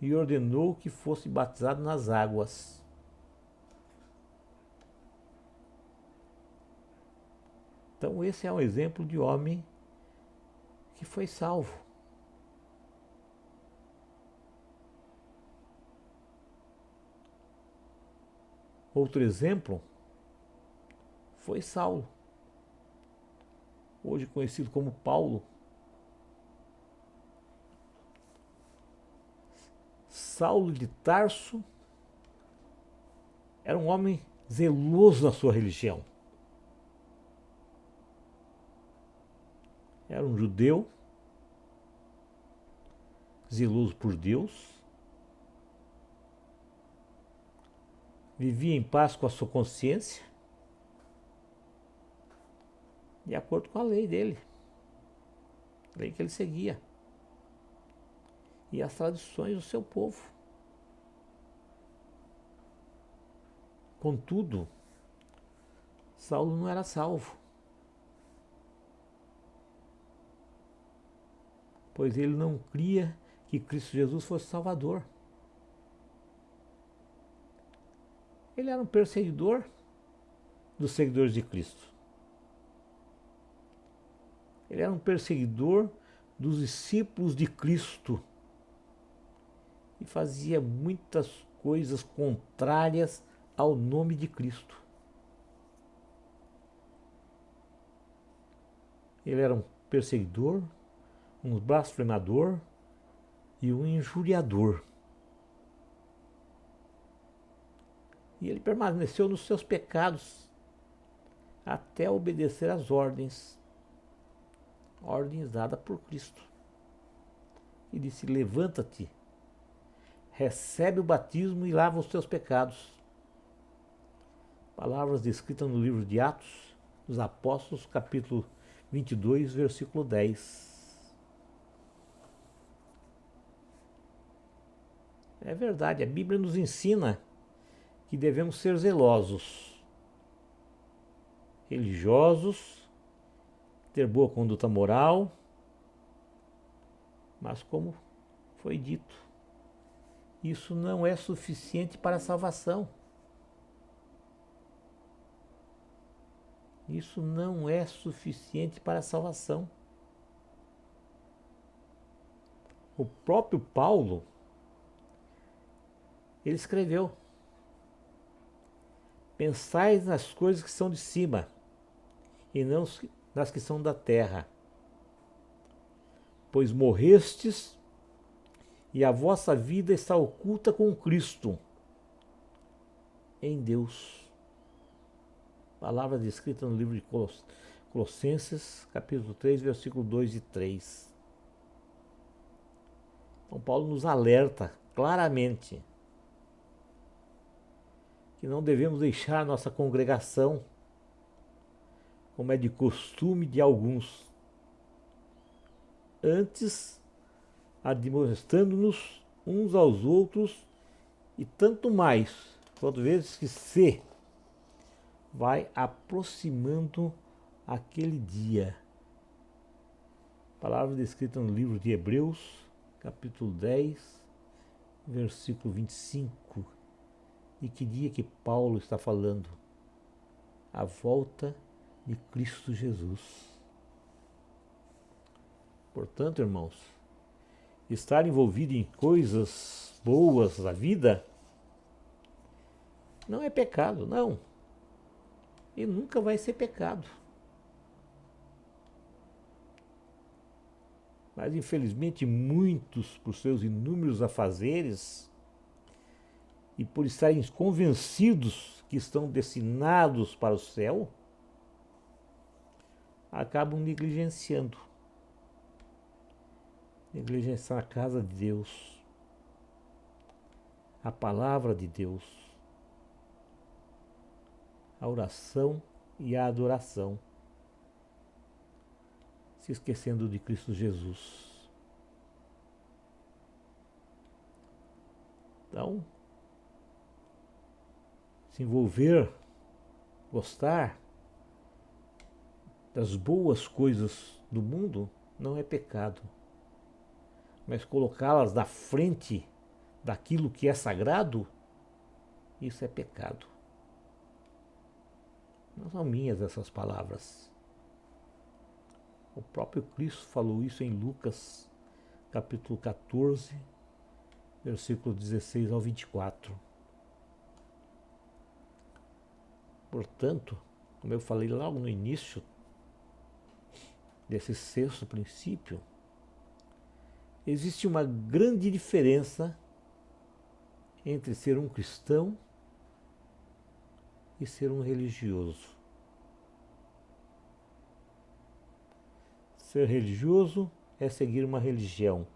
E ordenou que fosse batizado nas águas. Então esse é um exemplo de homem que foi salvo. Outro exemplo foi Saulo, hoje conhecido como Paulo. Saulo de Tarso era um homem zeloso na sua religião. Era um judeu, zeloso por Deus, vivia em paz com a sua consciência, de acordo com a lei dele, a lei que ele seguia, e as tradições do seu povo. Contudo, Saulo não era salvo, pois ele não cria que Cristo Jesus fosse Salvador. Ele era um perseguidor dos seguidores de Cristo. Ele era um perseguidor dos discípulos de Cristo e fazia muitas coisas contrárias ao nome de Cristo. Ele era um perseguidor, um blasfemador e um injuriador. E ele permaneceu nos seus pecados até obedecer às ordens dadas por Cristo. E disse: levanta-te, recebe o batismo e lava os teus pecados. Palavras descritas no livro de Atos dos Apóstolos, capítulo 22, versículo 10. É verdade, a Bíblia nos ensina que devemos ser zelosos, religiosos, ter boa conduta moral, mas como foi dito, isso não é suficiente para a salvação. Isso não é suficiente para a salvação. O próprio Paulo, ele escreveu: pensais nas coisas que são de cima, e não nas que são da terra. Pois morrestes, e a vossa vida está oculta com Cristo em Deus. Palavra descrita no livro de Colossenses, capítulo 3, versículo 2 e 3. Então Paulo nos alerta claramente que não devemos deixar nossa congregação, como é de costume de alguns, antes admoestando-nos uns aos outros, e tanto mais, quanto vezes que se vai aproximando aquele dia. Palavra descrita no livro de Hebreus, capítulo 10, versículo 25. E que dia que Paulo está falando? A volta de Cristo Jesus. Portanto, irmãos, estar envolvido em coisas boas da vida não é pecado, não. E nunca vai ser pecado. Mas infelizmente muitos, por seus inúmeros afazeres e por estarem convencidos que estão destinados para o céu, acabam negligenciando a casa de Deus, a palavra de Deus, a oração e a adoração, se esquecendo de Cristo Jesus. Então, se envolver, gostar das boas coisas do mundo não é pecado, mas colocá-las na frente daquilo que é sagrado, isso é pecado. Não são minhas essas palavras. O próprio Cristo falou isso em Lucas, capítulo 14, versículo 16 ao 24. Portanto, como eu falei logo no início desse sexto princípio, existe uma grande diferença entre ser um cristão e ser um religioso. Ser religioso é seguir uma religião,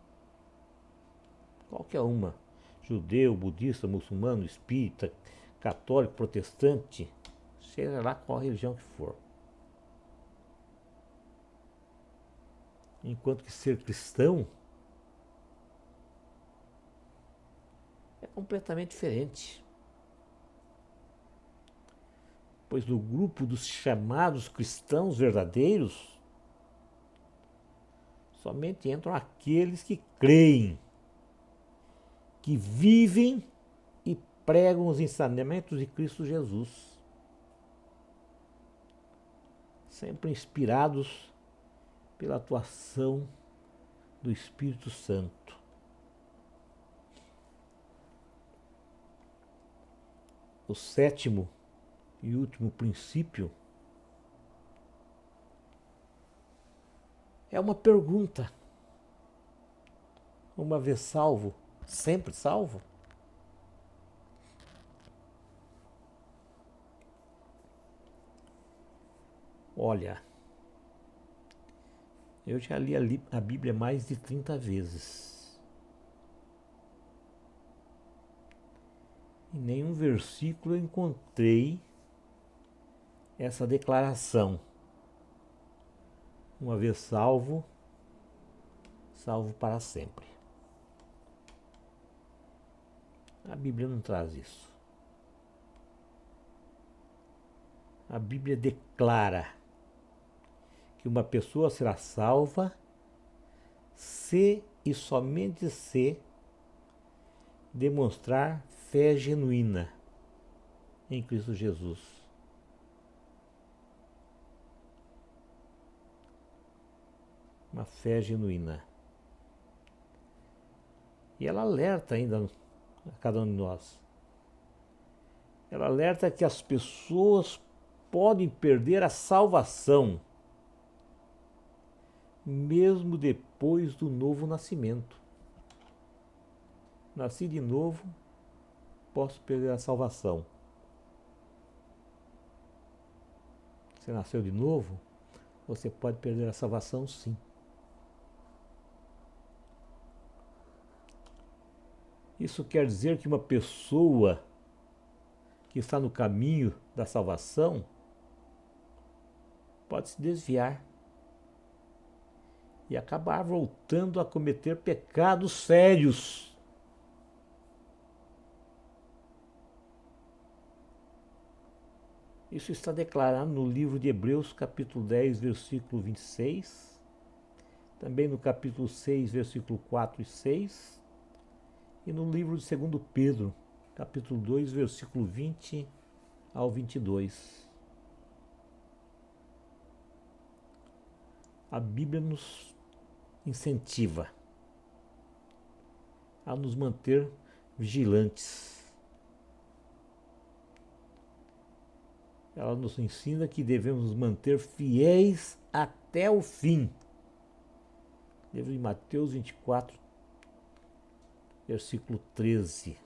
qualquer uma, judeu, budista, muçulmano, espírita, católico, protestante, seja lá qual religião que for. Enquanto que ser cristão é completamente diferente. Pois no grupo dos chamados cristãos verdadeiros, somente entram aqueles que creem, que vivem e pregam os ensinamentos de Cristo Jesus, sempre inspirados pela atuação do Espírito Santo. O sétimo e último princípio é uma pergunta. Uma vez salvo, sempre salvo? Olha, eu já li a Bíblia mais de 30 vezes. Em nenhum versículo eu encontrei essa declaração. Uma vez salvo, salvo para sempre. A Bíblia não traz isso. A Bíblia declara que uma pessoa será salva se e somente se demonstrar fé genuína em Cristo Jesus. Uma fé genuína. E ela alerta ainda a cada um de nós. Ela alerta que as pessoas podem perder a salvação mesmo depois do novo nascimento. Nasci de novo, posso perder a salvação. Você nasceu de novo, você pode perder a salvação, sim. Isso quer dizer que uma pessoa que está no caminho da salvação pode se desviar e acabar voltando a cometer pecados sérios. Isso está declarado no livro de Hebreus, capítulo 10, versículo 26, também no capítulo 6, versículo 4 e 6, e no livro de 2 Pedro, capítulo 2, versículo 20 ao 22. A Bíblia nos incentiva a nos manter vigilantes. Ela nos ensina que devemos nos manter fiéis até o fim, Livro de Mateus 24, versículo 13.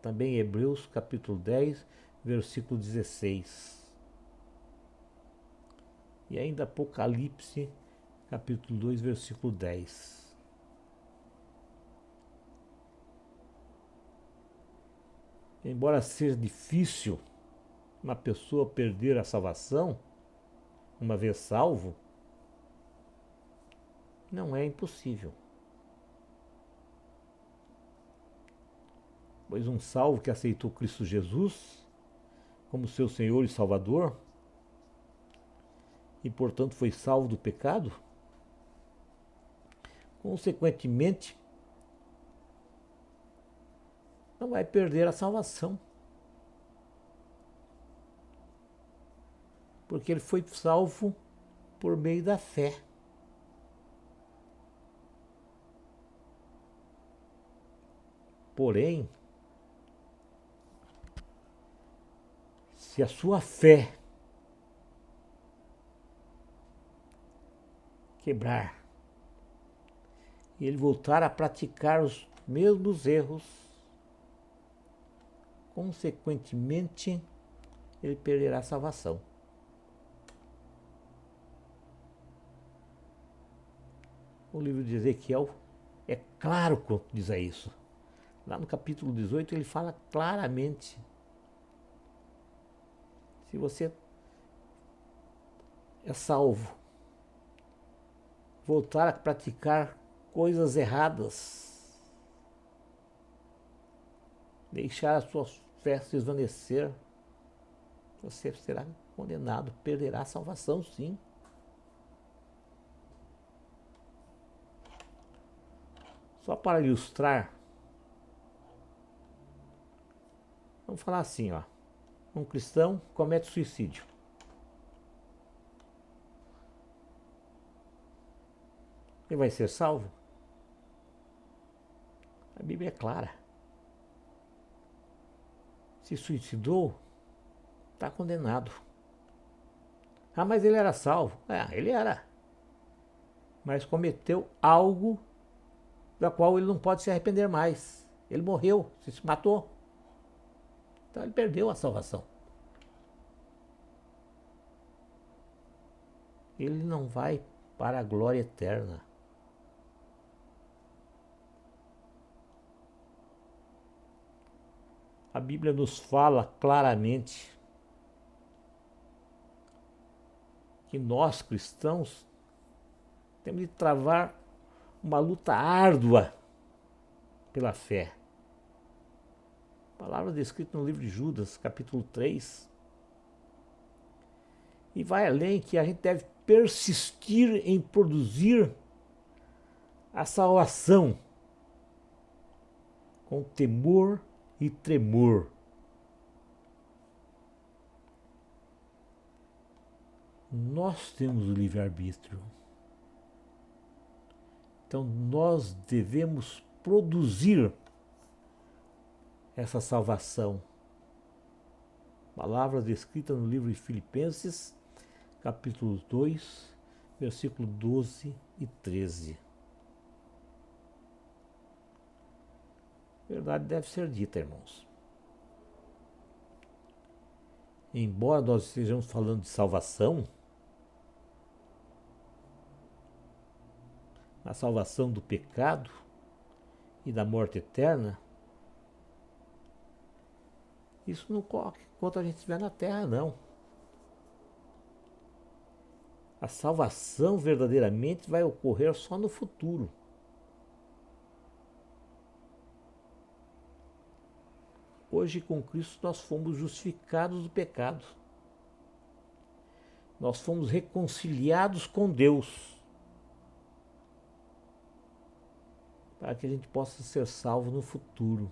Também Hebreus capítulo 10, versículo 16. E ainda Apocalipse capítulo 2, versículo 10. Embora seja difícil uma pessoa perder a salvação, uma vez salvo, não é impossível. Pois um salvo que aceitou Cristo Jesus como seu Senhor e Salvador, e portanto foi salvo do pecado, consequentemente, não vai perder a salvação. Porque ele foi salvo por meio da fé. Porém, se a sua fé quebrar e ele voltar a praticar os mesmos erros, consequentemente, ele perderá a salvação. O livro de Ezequiel é claro quando diz isso. Lá no capítulo 18 ele fala claramente: se você é salvo, voltar a praticar coisas erradas, deixar a sua fé se esvanecer, você será condenado, perderá a salvação, sim. Só para ilustrar, vamos falar assim, ó. Um cristão comete suicídio. Ele vai ser salvo? A Bíblia é clara. Se suicidou, está condenado. Ah, mas ele era salvo. Ele era. Mas cometeu algo da qual ele não pode se arrepender mais. Ele morreu, se matou. Então ele perdeu a salvação. Ele não vai para a glória eterna. A Bíblia nos fala claramente que nós, cristãos, temos de travar uma luta árdua pela fé. Palavra descrita no livro de Judas, capítulo 3. E vai além que a gente deve persistir em produzir a salvação com temor e tremor. Nós temos o livre-arbítrio. Então nós devemos produzir essa salvação. Palavra descrita no livro de Filipenses, capítulo 2, versículo 12 e 13. Verdade deve ser dita, irmãos. Embora nós estejamos falando de salvação, a salvação do pecado e da morte eterna, isso não corre enquanto a gente estiver na terra, não. A salvação verdadeiramente vai ocorrer só no futuro. Hoje, com Cristo, nós fomos justificados do pecado. Nós fomos reconciliados com Deus, para que a gente possa ser salvo no futuro.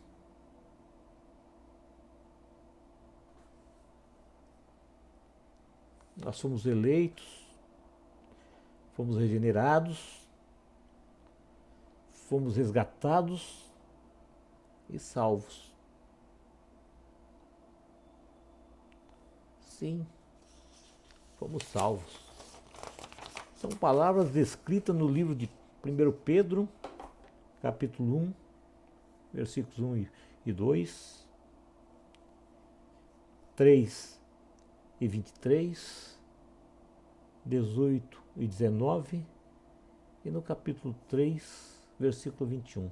Nós fomos eleitos, fomos regenerados, fomos resgatados e salvos. Sim, fomos salvos. São palavras descritas no livro de 1 Pedro, capítulo 1, versículos 1 e 2, 3 e 23, 18 e 19, e no capítulo 3, versículo 21.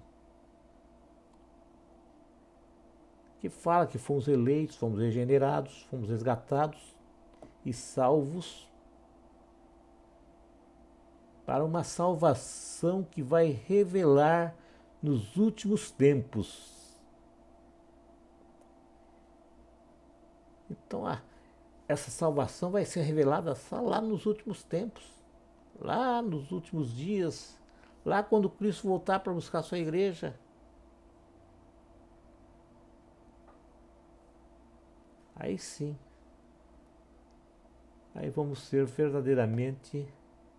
Que fala que fomos eleitos, fomos regenerados, fomos resgatados e salvos para uma salvação que vai revelar nos últimos tempos. Então, essa salvação vai ser revelada só lá nos últimos tempos, lá nos últimos dias, lá quando Cristo voltar para buscar a sua igreja. Aí sim, aí vamos ser verdadeiramente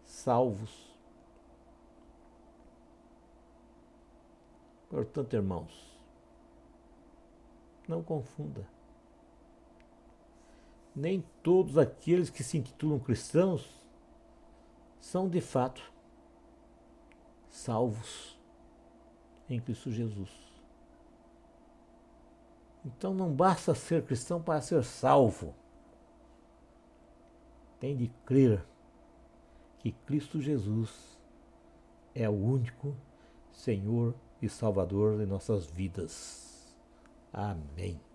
salvos. Portanto, irmãos, não confunda. Nem todos aqueles que se intitulam cristãos são de fato salvos em Cristo Jesus. Então não basta ser cristão para ser salvo. Tem de crer que Cristo Jesus é o único Senhor e Salvador de nossas vidas. Amém.